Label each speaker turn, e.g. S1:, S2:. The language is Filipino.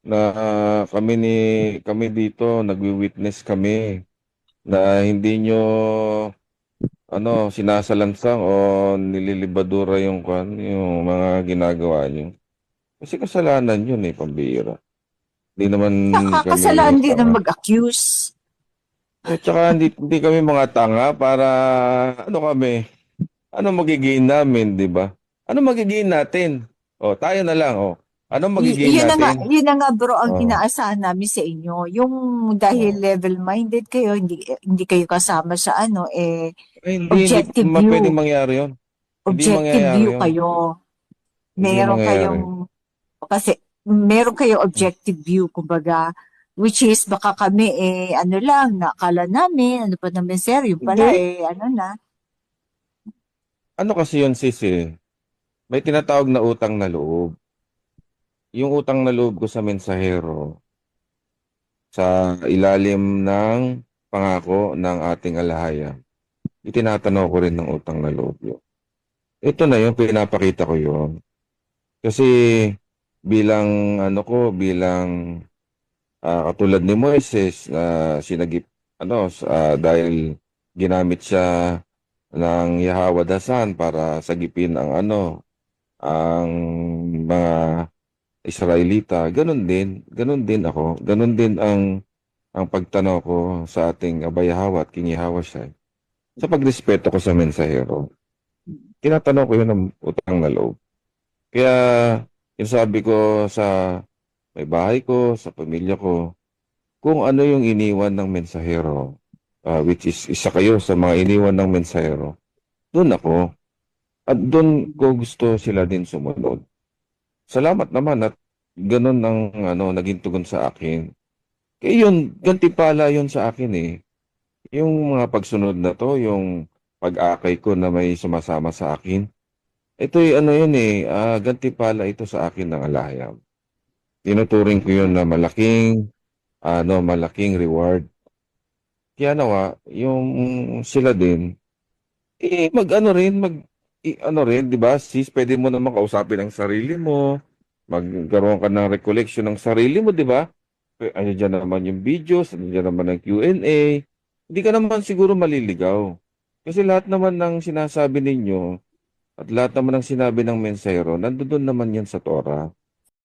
S1: na kami dito nagwi-witness kami na hindi nyo sinasalansang o nililibadura yung mga ginagawa nyo. Kasi kasalanan yun pambihira. Hindi naman kami
S2: Nakakasalaan din na
S1: tanga.
S2: mag-accuse.
S1: Tsaka hindi kami mga tanga para kami, ano magigain namin, di ba? Ano magigain natin? O, tayo na lang, o. Ano magigain natin?
S2: Yun na nga bro ang
S1: Oh.
S2: inaasahan namin sa inyo. Yung dahil
S1: Oh.
S2: level-minded kayo, hindi kayo kasama sa
S1: Ay, hindi
S2: objective
S1: pwedeng
S2: view.
S1: mangyari yun. Hindi
S2: Objective
S1: mangyayari
S2: view
S1: yun.
S2: kayo.
S1: Hindi
S2: Meron
S1: mangyayari.
S2: kayong, kasi meron kayong objective view, kumbaga, which is baka kami ano lang, nakala namin, ano pa naman sir, yung
S1: Hindi.
S2: pala ano na.
S1: Ano kasi yun, sis, may tinatawag na utang na loob. Yung utang na loob ko sa mensahero, sa ilalim ng pangako ng ating alahaya, itinatanaw ko rin ng utang na loob yun. Ito na yun, pinapakita ko yun. Kasi bilang katulad ni Moises na sinagip, dahil ginamit siya ng Yahweh Dasan para sagipin ang mga Israelita. Ganun din ako. Ganun din ang pagtanaw ko sa ating Abay Yahweh at King Yahweh siya. Sa pagrespeto ko sa mensahero, tinatanaw ko yun ng utang na loob. Kaya, yung sabi ko sa may bahay ko, sa pamilya ko, kung ano yung iniwan ng mensahero, which is isa kayo sa mga iniwan ng mensahero, doon ako. At doon ko gusto sila din sumunod. Salamat naman at ganun ang naging tugon sa akin. Kaya yun, gantimpala yun sa akin Yung mga pagsunod na to, yung pag-akay ko na may sumasama sa akin, ito'y yun gantimpala ito sa akin ng alahayam. Tinuturing ko yun na malaking reward. Kaya nawa, yung sila din, mag-ano rin, di ba? Sis, pwede mo naman kausapin ang sarili mo, magkaroon ka ng recollection ng sarili mo, di ba? Ano dyan naman yung videos, ano dyan naman ang Q&A. Hindi ka naman siguro maliligaw. Kasi lahat naman ng sinasabi ninyo, at lahat naman ng sinabi ng mensahero, nandoon naman yan sa Torah.